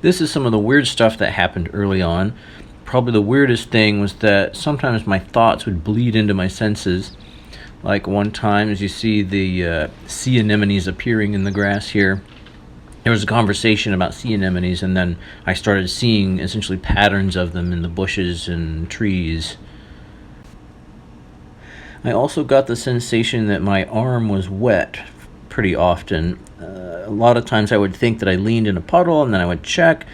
This is some of the weird stuff that happened early on. Probably the weirdest thing was that sometimes my thoughts would bleed into my senses. Like one time, as you see the sea anemones appearing in the grass here, there was a conversation about sea anemones, and then I started seeing essentially patterns of them in the bushes and trees. I also got the sensation that my arm was wet pretty often. A lot of times I would think that I leaned in a puddle, and then I would check,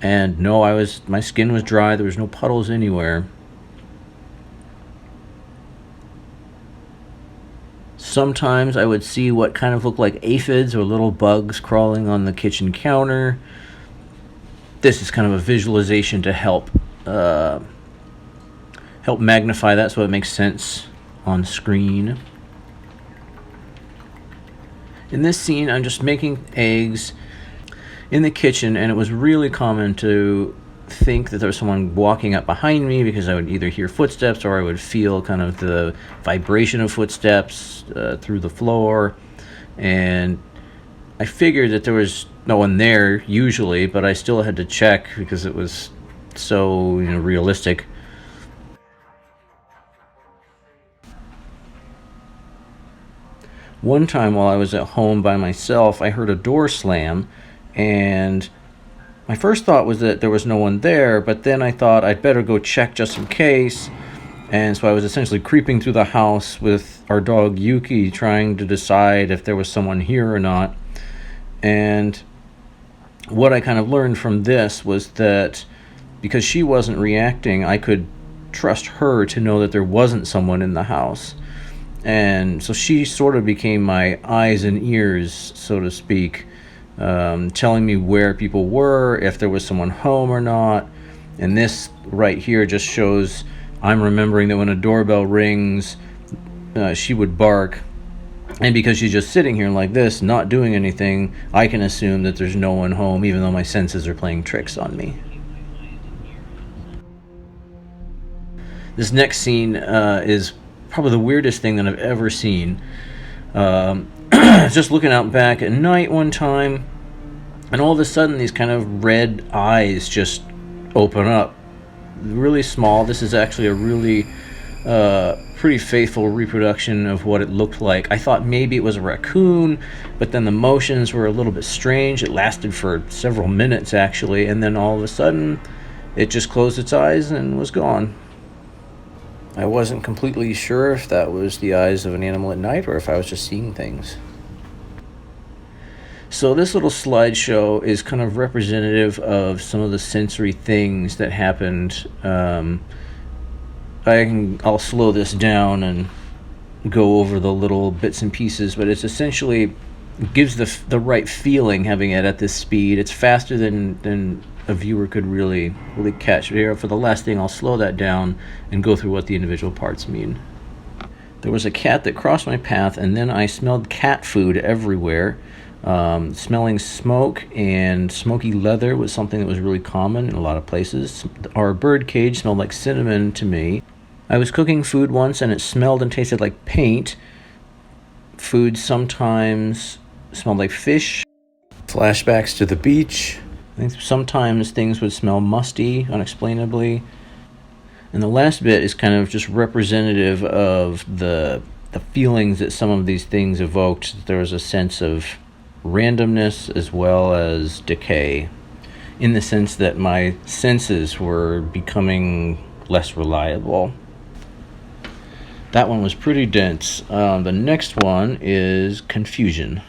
and no, my skin was dry. There was no puddles anywhere. Sometimes I would see what kind of looked like aphids or little bugs crawling on the kitchen counter. This is kind of a visualization to help magnify that so it makes sense on screen. In this scene, I'm just making eggs in the kitchen, and it was really common to think that there was someone walking up behind me because I would either hear footsteps or I would feel kind of the vibration of footsteps through the floor. And I figured that there was no one there usually, but I still had to check because it was so realistic. One time while I was at home by myself, I heard a door slam, and my first thought was that there was no one there, but then I thought I'd better go check just in case. And so I was essentially creeping through the house with our dog Yuki, trying to decide if there was someone here or not. And what I kind of learned from this was that because she wasn't reacting, I could trust her to know that there wasn't someone in the house. And so she sort of became my eyes and ears, so to speak, telling me where people were, if there was someone home or not. And this right here just shows I'm remembering that when a doorbell rings, she would bark. And because she's just sitting here like this, not doing anything, I can assume that there's no one home, even though my senses are playing tricks on me. This next scene is probably the weirdest thing that I've ever seen. Just looking out back at night one time, and all of a sudden these kind of red eyes just open up. Really small. This is actually a really pretty faithful reproduction of what it looked like. I thought maybe it was a raccoon, but then the motions were a little bit strange. It lasted for several minutes actually, and then all of a sudden it just closed its eyes and was gone. I wasn't completely sure if that was the eyes of an animal at night or if I was just seeing things. So this little slideshow is kind of representative of some of the sensory things that happened. I'll slow this down and go over the little bits and pieces, but it's essentially gives the right feeling having it at this speed. It's faster than a viewer could really catch. Here, for the last thing, I'll slow that down and go through what the individual parts mean. There was a cat that crossed my path, and then I smelled cat food everywhere. Smelling smoke and smoky leather was something that was really common in a lot of places. Our bird cage smelled like cinnamon to me. I was cooking food once, and it smelled and tasted like paint. Food sometimes smelled like fish. Flashbacks to the beach. I think sometimes things would smell musty, unexplainably. And the last bit is kind of just representative of the feelings that some of these things evoked. There was a sense of randomness as well as decay, in the sense that my senses were becoming less reliable. That one was pretty dense. The next one is confusion.